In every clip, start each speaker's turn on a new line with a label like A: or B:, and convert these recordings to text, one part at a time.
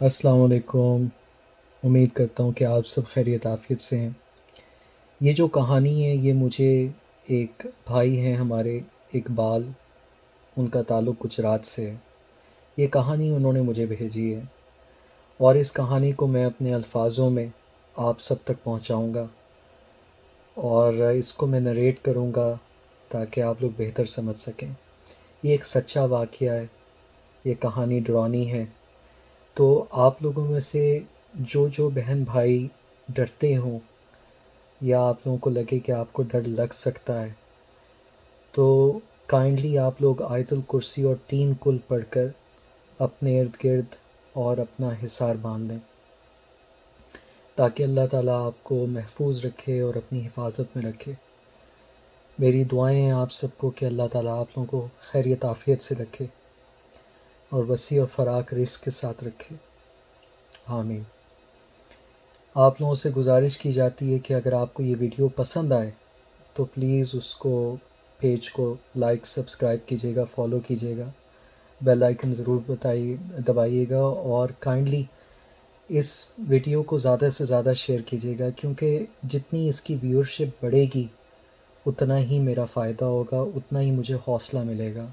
A: السلام علیکم۔ امید کرتا ہوں کہ آپ سب خیریت عافیت سے ہیں۔ یہ جو کہانی ہے یہ مجھے ایک بھائی ہیں ہمارے، اقبال، ان کا تعلق گجرات سے ہے۔ یہ کہانی انہوں نے مجھے بھیجی ہے اور اس کہانی کو میں اپنے الفاظوں میں آپ سب تک پہنچاؤں گا اور اس کو میں نریٹ کروں گا تاکہ آپ لوگ بہتر سمجھ سکیں۔ یہ ایک سچا واقعہ ہے، یہ کہانی ڈرانی ہے۔ تو آپ لوگوں میں سے جو بہن بھائی ڈرتے ہوں یا آپ لوگوں کو لگے کہ آپ کو ڈر لگ سکتا ہے تو کائنڈلی آپ لوگ آیت الکرسی اور 3 کل پڑھ کر اپنے ارد گرد اور اپنا حصار باندھ لیں تاکہ اللہ تعالیٰ آپ کو محفوظ رکھے اور اپنی حفاظت میں رکھے۔ میری دعائیں ہیں آپ سب کو کہ اللہ تعالیٰ آپ لوگوں کو خیریت عافیت سے رکھے اور وسیع و فراخ رزق کے ساتھ رکھے، آمین۔ آپ لوگوں سے گزارش کی جاتی ہے کہ اگر آپ کو یہ ویڈیو پسند آئے تو پلیز اس کو پیج کو لائک سبسکرائب کیجیے گا، فالو کیجیے گا، بیل آئیکن ضرور دبائیے گا اور کائنڈلی اس ویڈیو کو زیادہ سے زیادہ شیئر کیجیے گا، کیونکہ جتنی اس کی ویورشپ بڑھے گی اتنا ہی میرا فائدہ ہوگا، اتنا ہی مجھے حوصلہ ملے گا۔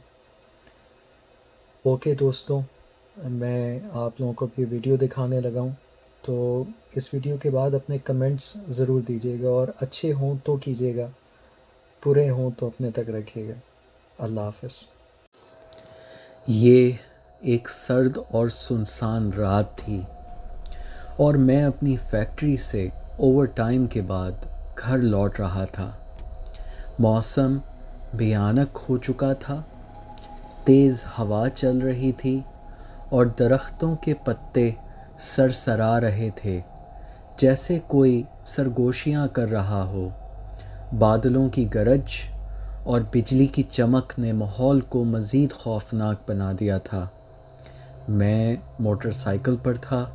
A: اوکے دوستوں، میں آپ لوگوں کو یہ ویڈیو دکھانے لگا ہوں، تو اس ویڈیو کے بعد اپنے کمنٹس ضرور دیجیے گا اور اچھے ہوں تو کیجیے گا، برے ہوں تو اپنے تک رکھیے گا۔ اللہ حافظ۔ یہ ایک سرد اور سنسان رات تھی اور میں اپنی فیکٹری سے اوور ٹائم کے بعد گھر لوٹ رہا تھا۔ موسم بھیانک ہو چکا تھا، تیز ہوا چل رہی تھی اور درختوں کے پتے سرسرا رہے تھے جیسے کوئی سرگوشیاں کر رہا ہو۔ بادلوں کی گرج اور بجلی کی چمک نے ماحول کو مزید خوفناک بنا دیا تھا۔ میں موٹر سائیکل پر تھا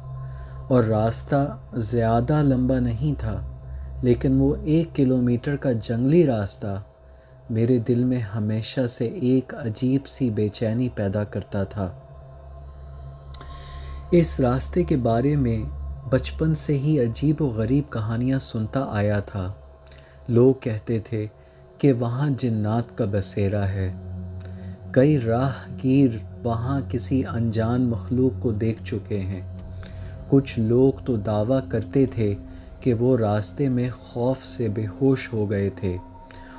A: اور راستہ زیادہ لمبا نہیں تھا، لیکن وہ 1 کلومیٹر کا جنگلی راستہ میرے دل میں ہمیشہ سے ایک عجیب سی بے چینی پیدا کرتا تھا۔ اس راستے کے بارے میں بچپن سے ہی عجیب و غریب کہانیاں سنتا آیا تھا۔ لوگ کہتے تھے کہ وہاں جنات کا بسیرا ہے۔ کئی راہ گیر وہاں کسی انجان مخلوق کو دیکھ چکے ہیں۔ کچھ لوگ تو دعویٰ کرتے تھے کہ وہ راستے میں خوف سے بے ہوش ہو گئے تھے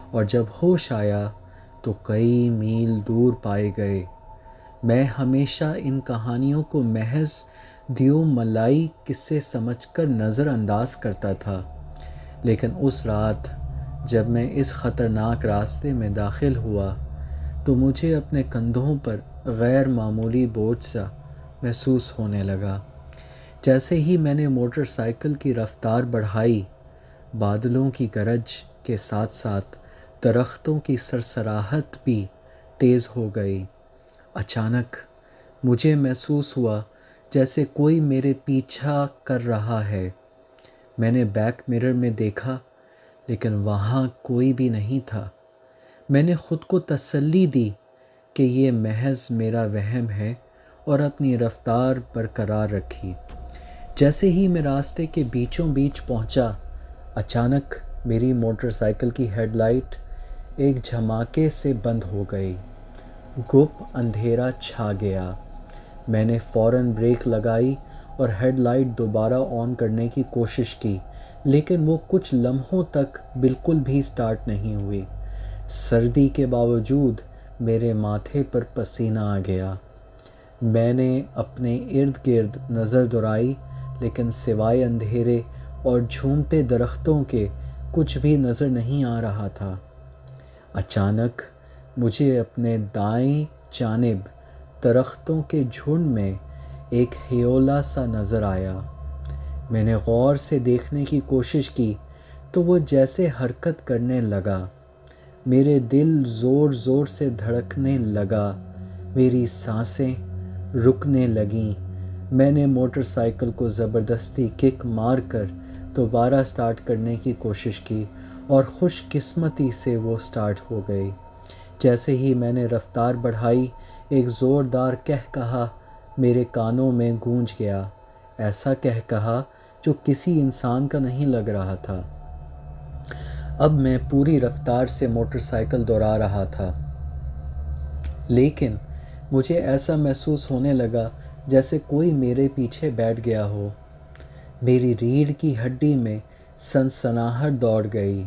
A: اور جب ہوش آیا تو کئی میل دور پائے گئے۔ میں ہمیشہ ان کہانیوں کو محض دیو ملائی قصے سمجھ کر نظر انداز کرتا تھا، لیکن اس رات جب میں اس خطرناک راستے میں داخل ہوا تو مجھے اپنے کندھوں پر غیر معمولی بوجھ سا محسوس ہونے لگا۔ جیسے ہی میں نے موٹر سائیکل کی رفتار بڑھائی، بادلوں کی گرج کے ساتھ ساتھ درختوں کی سرسراہٹ بھی تیز ہو گئی۔ اچانک مجھے محسوس ہوا جیسے کوئی میرے پیچھا کر رہا ہے۔ میں نے بیک مرر میں دیکھا لیکن وہاں کوئی بھی نہیں تھا۔ میں نے خود کو تسلی دی کہ یہ محض میرا وہم ہے اور اپنی رفتار برقرار رکھی۔ جیسے ہی میں راستے کے بیچوں بیچ پہنچا، اچانک میری موٹر سائیکل کی ہیڈ لائٹ ایک جھماکے سے بند ہو گئی۔ گپ اندھیرا چھا گیا۔ میں نے فوراً بریک لگائی اور ہیڈ لائٹ دوبارہ آن کرنے کی کوشش کی، لیکن وہ کچھ لمحوں تک بالکل بھی سٹارٹ نہیں ہوئی۔ سردی کے باوجود میرے ماتھے پر پسینہ آ گیا۔ میں نے اپنے ارد گرد نظر دوڑائی لیکن سوائے اندھیرے اور جھومتے درختوں کے کچھ بھی نظر نہیں آ رہا تھا۔ اچانک مجھے اپنے دائیں جانب درختوں کے جھنڈ میں ایک ہیولا سا نظر آیا۔ میں نے غور سے دیکھنے کی کوشش کی تو وہ جیسے حرکت کرنے لگا۔ میرے دل زور زور سے دھڑکنے لگا، میری سانسیں رکنے لگیں۔ میں نے موٹر سائیکل کو زبردستی کک مار کر دوبارہ سٹارٹ کرنے کی کوشش کی اور خوش قسمتی سے وہ سٹارٹ ہو گئی۔ جیسے ہی میں نے رفتار بڑھائی، ایک زوردار قہقہا میرے کانوں میں گونج گیا۔ ایسا کہا جو کسی انسان کا نہیں لگ رہا تھا۔ اب میں پوری رفتار سے موٹر سائیکل دوڑا رہا تھا، لیکن مجھے ایسا محسوس ہونے لگا جیسے کوئی میرے پیچھے بیٹھ گیا ہو۔ میری ریڑھ کی ہڈی میں سنسناہٹ دوڑ گئی۔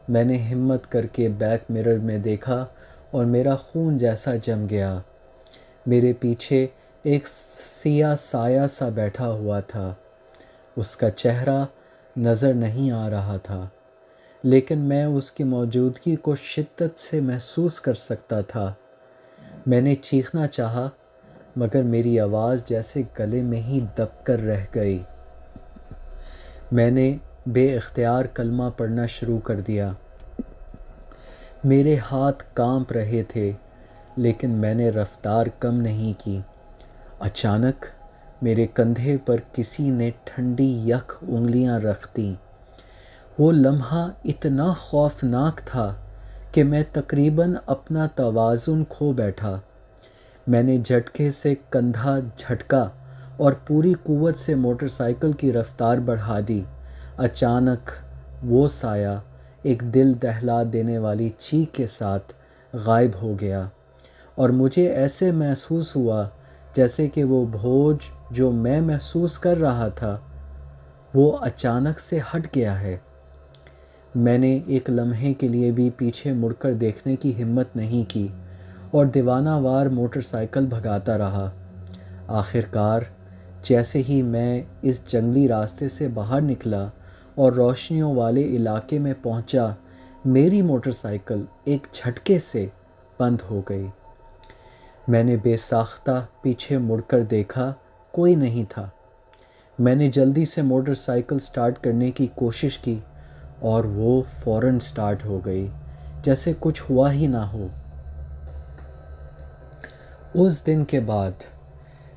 A: میں نے ہمت کر کے بیک مرر میں دیکھا اور میرا خون جیسا جم گیا۔ میرے پیچھے ایک سیاہ سایہ سا بیٹھا ہوا تھا۔ اس کا چہرہ نظر نہیں آ رہا تھا، لیکن میں اس کی موجودگی کو شدت سے محسوس کر سکتا تھا۔ میں نے چیخنا چاہا، مگر میری آواز جیسے گلے میں ہی دب کر رہ گئی۔ میں نے بے اختیار کلمہ پڑھنا شروع کر دیا۔ میرے ہاتھ کانپ رہے تھے، لیکن میں نے رفتار کم نہیں کی۔ اچانک میرے کندھے پر کسی نے ٹھنڈی یک انگلیاں رکھ دیں۔ وہ لمحہ اتنا خوفناک تھا کہ میں تقریباً اپنا توازن کھو بیٹھا۔ میں نے جھٹکے سے کندھا جھٹکا اور پوری قوت سے موٹر سائیکل کی رفتار بڑھا دی۔ اچانک وہ سایہ ایک دل دہلا دینے والی چیخ کے ساتھ غائب ہو گیا، اور مجھے ایسے محسوس ہوا جیسے کہ وہ بوجھ جو میں محسوس کر رہا تھا وہ اچانک سے ہٹ گیا ہے۔ میں نے ایک لمحے کے لیے بھی پیچھے مڑ کر دیکھنے کی ہمت نہیں کی اور دیوانہ وار موٹر سائیکل بھگاتا رہا۔ آخر کار جیسے ہی میں اس جنگلی راستے سے باہر نکلا اور روشنیوں والے علاقے میں پہنچا، میری موٹر سائیکل ایک جھٹکے سے بند ہو گئی۔ میں نے بے ساختہ پیچھے مڑ کر دیکھا، کوئی نہیں تھا۔ میں نے جلدی سے موٹر سائیکل سٹارٹ کرنے کی کوشش کی اور وہ فوراً سٹارٹ ہو گئی، جیسے کچھ ہوا ہی نہ ہو۔ اس دن کے بعد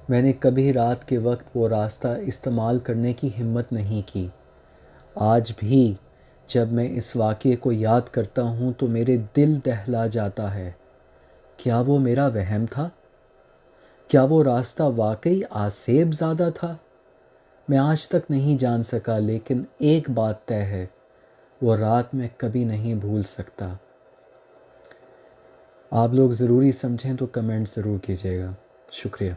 A: میں نے کبھی رات کے وقت وہ راستہ استعمال کرنے کی ہمت نہیں کی۔ آج بھی جب میں اس واقعے کو یاد کرتا ہوں تو میرے دل دہلا جاتا ہے۔ کیا وہ میرا وہم تھا؟ کیا وہ راستہ واقعی آسیب زادہ تھا؟ میں آج تک نہیں جان سکا، لیکن ایک بات طے ہے، وہ رات میں کبھی نہیں بھول سکتا۔ آپ لوگ ضروری سمجھیں تو کمنٹ ضرور کیجیے گا۔ شکریہ۔